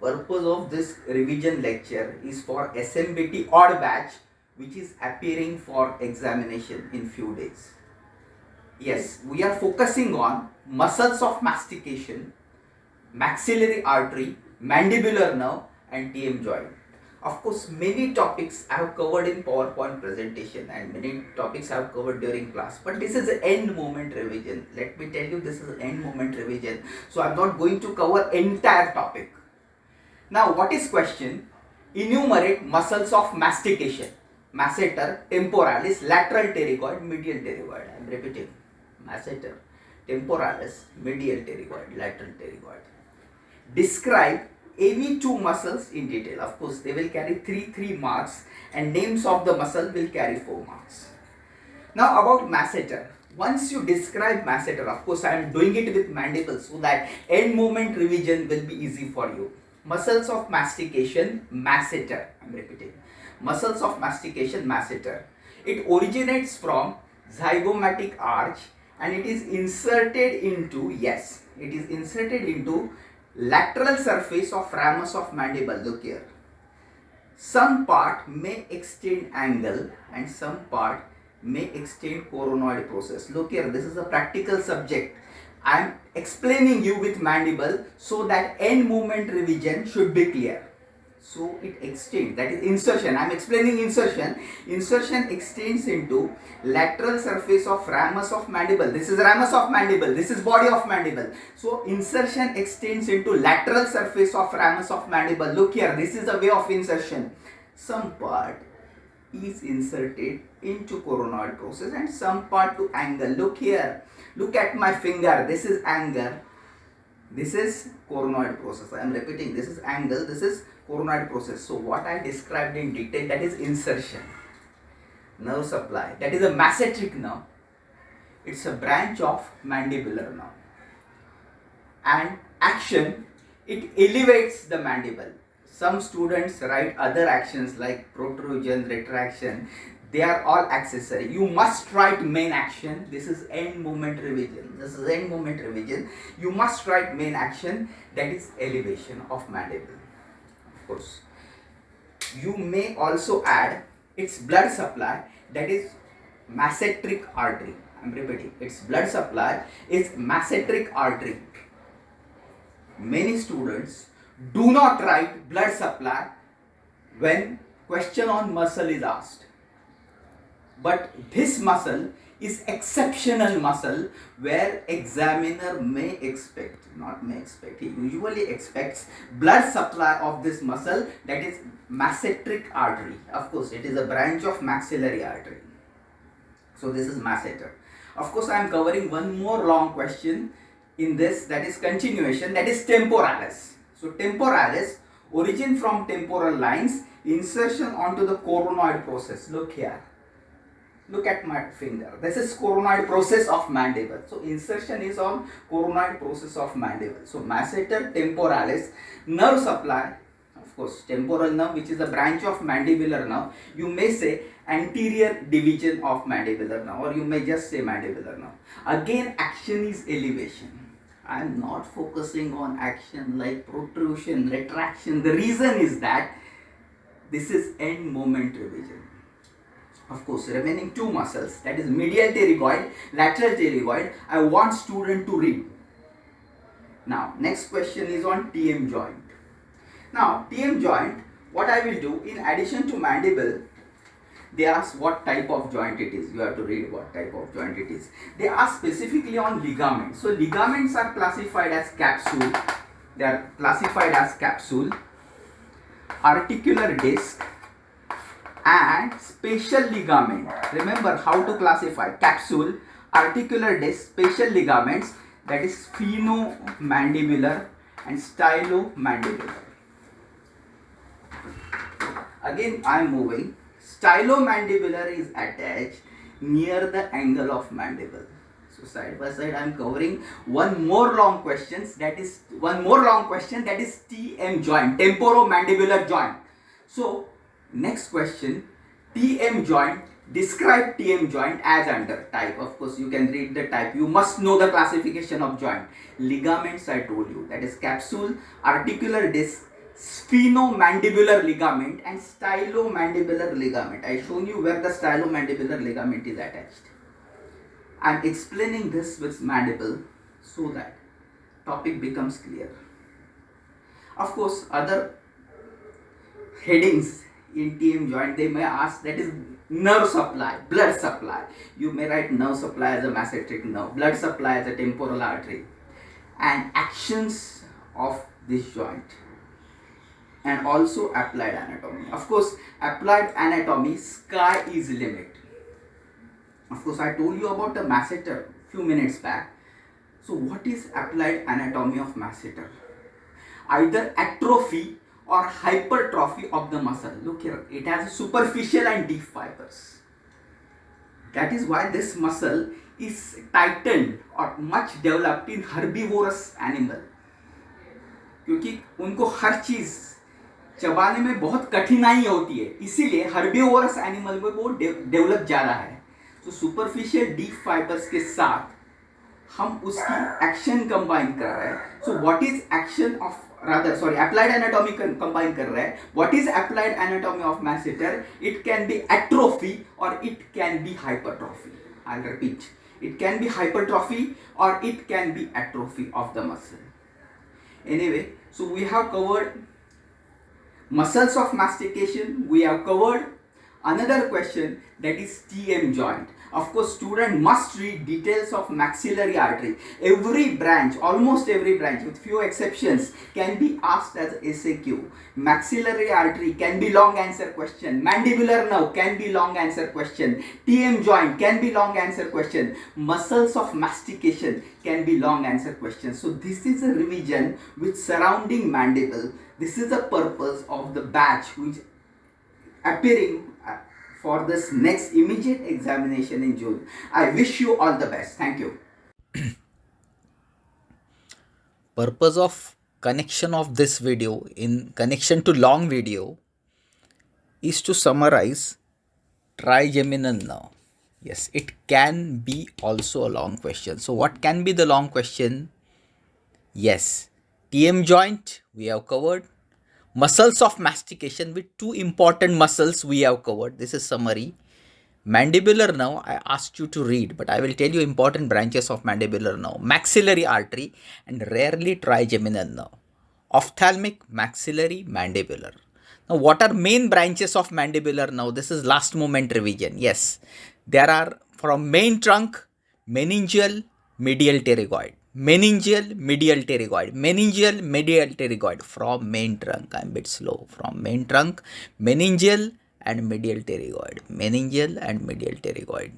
Purpose of this revision lecture is for SMBT odd batch, which is appearing for examination in few days. Yes, we are focusing on muscles of mastication, maxillary artery, mandibular nerve and TM joint. Of course, many topics I have covered in PowerPoint presentation and many topics I have covered during class, but this is an end moment revision. Let me tell you, this is an end moment revision. So I am not going to cover entire topic. Now what is question? Enumerate muscles of mastication. Masseter, temporalis, lateral pterygoid, medial pterygoid. I am repeating. Masseter, temporalis, medial pterygoid, lateral pterygoid. Describe any two muscles in detail. Of course, they will carry 3 marks and names of the muscle will carry 4 marks. Now about masseter. Once you describe masseter, of course I am doing it with mandible so that end moment revision will be easy for you. Muscles of mastication, masseter. I am repeating. Muscles of mastication, masseter. It originates from zygomatic arch and it is inserted into, yes, it is inserted into lateral surface of ramus of mandible. Look here. Some part may extend angle and some part may extend coronoid process. Look here, this is a practical subject. I am explaining you with mandible so that end moment revision should be clear. So it extends, that is insertion. I am explaining insertion. Insertion extends into lateral surface of ramus of mandible. This is ramus of mandible. This is body of mandible. So insertion extends into lateral surface of ramus of mandible. Look here, this is the way of insertion. Some part is inserted into coronoid process and some part to angle. Look here, look at my finger. This is angle, this is coronoid process. I am repeating, this is angle, this is coronoid process. So what I described in detail, that is insertion. Nerve supply, that is a masseteric nerve. It's a branch of mandibular nerve. And action, it elevates the mandible. Some students write other actions like protrusion, retraction. They are all accessory. You must write main action. This is end moment revision. This is end moment revision. You must write main action, that is elevation of mandible. Of course, you may also add its blood supply, that is masseteric artery. I am repeating, its blood supply is masseteric artery. Many students do not write blood supply when question on muscle is asked. But this muscle is exceptional muscle where examiner may expect, not may expect, he usually expects blood supply of this muscle, that is masseteric artery. Of course, it is a branch of maxillary artery. So this is masseter. Of course, I am covering one more long question in this, that is continuation, that is temporalis. So temporalis, origin from temporal lines, insertion onto the coronoid process. Look here. Look at my finger. This is coronoid process of mandible. So insertion is on coronoid process of mandible. So masseter, temporalis, nerve supply. Of course, temporal nerve, which is a branch of mandibular nerve. You may say anterior division of mandibular nerve, or you may just say mandibular nerve. Again, action is elevation. I am not focusing on action like protrusion, retraction. The reason is that this is end moment revision. Of course, remaining two muscles, that is medial pterygoid, lateral pterygoid, I want student to read. Now, next question is on TM joint. Now, TM joint, what I will do, in addition to mandible, they ask what type of joint it is. You have to read what type of joint it is. They ask specifically on ligaments. So, ligaments are classified as capsule. They are classified as capsule, articular disc, and spatial ligament. Remember how to classify: capsule, articular disc, spatial ligaments, that is sphenomandibular and stylomandibular. Again, I am moving. Stylomandibular is attached near the angle of mandible. So side by side, I am covering one more long question. That is TM joint, temporomandibular joint. So next question, TM joint. Describe TM joint as under. Type, of course you can read the type. You must know the classification of joint. Ligaments I told you, that is capsule, articular disc, sphenomandibular ligament and stylomandibular ligament. I shown you where the stylomandibular ligament is attached. I am explaining this with mandible so that topic becomes clear. Of course, other headings in TM joint they may ask, that is nerve supply, blood supply. You may write nerve supply as a masseteric nerve, blood supply as a temporal artery, and actions of this joint, and also applied anatomy. Of course, applied anatomy, sky is limit. Of course, I told you about the masseter few minutes back. So what is applied anatomy of masseter? Either atrophy or hypertrophy of the muscle. Look here, it has superficial and deep fibers. That is why this muscle is tightened or much developed in herbivorous animal, क्योंकि उनको हर चीज चबाने में बहुत कठिनाई होती है, इसीलिए हर्बिवोरस एनिमल में वो डेवलप ज़्यादा है. तो सुपरफिशियल डीप फाइबर्स के साथ हम उसकी एक्शन कंबाइन कर रहे हैं. So what is action of applied anatomy combine कर रहे हैं. What is applied anatomy of masseter? It can be atrophy or it can be hypertrophy. I'll repeat, it can be hypertrophy or it can be atrophy of the muscle. Anyway, so we have covered muscles of mastication. We have covered another question, that is TM joint. Of course, student must read details of maxillary artery. Every branch, almost every branch with few exceptions, can be asked as SAQ. Maxillary artery can be long answer question. Mandibular nerve can be long answer question. TM joint can be long answer question. Muscles of mastication can be long answer question. So this is a revision with surrounding mandible. This is the purpose of the batch which appearing for this next immediate examination in June. I wish you all the best. Thank you. Purpose of connection of this video in connection to long video is to summarize trigeminal nerve. Yes, it can be also a long question. So what can be the long question? Yes, TM joint we have covered. Muscles of mastication with two important muscles we have covered. This is summary. Mandibular nerve I asked you to read, but I will tell you important branches of mandibular nerve. Maxillary artery and rarely trigeminal nerve. Ophthalmic, maxillary, mandibular. Now what are main branches of mandibular nerve? This is last moment revision. Yes, there are from main trunk, meningeal, medial pterygoid. Meningeal, medial pterygoid. Meningeal, medial pterygoid. From main trunk, I'm a bit slow. From main trunk, meningeal and medial pterygoid. Meningeal and medial pterygoid.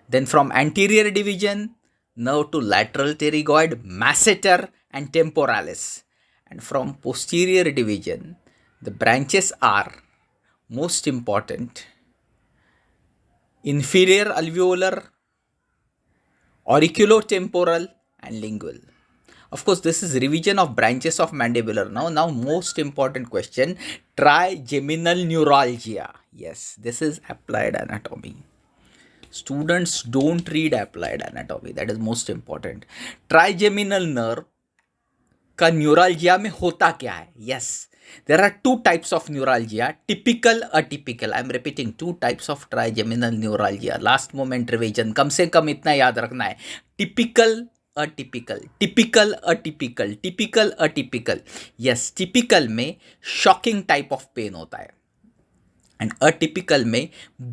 Then from anterior division, nerve to lateral pterygoid, masseter and temporalis. And from posterior division, the branches are most important: inferior alveolar, auriculotemporal and lingual. Of course, this is revision of branches of mandibular. Now most important question, trigeminal neuralgia. Yes, this is applied anatomy. Students don't read applied anatomy. That is most important. Trigeminal nerve का neuralgia में होता क्या है? Yes, there are two types of neuralgia, typical, atypical. I am repeating, two types of trigeminal neuralgia. Last moment revision, कम से कम इतना याद रखना है. Typical, atypical, typical, atypical, typical, atypical. Yes, typical में shocking type of pain होता है and atypical में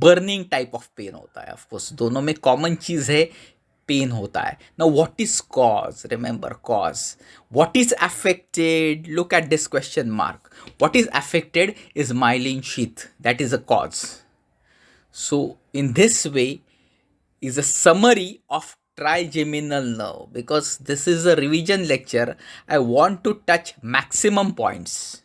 burning type of pen होता है. ऑफकोर्स दोनों में कॉमन चीज़ है, पेन होता है. Now what is cause? Remember cause. What is affected? Look at this question mark. What is affected is myelin sheath. That is a cause. So in this way is a summary of trigeminal nerve. Because this is a revision lecture, I want to touch maximum points.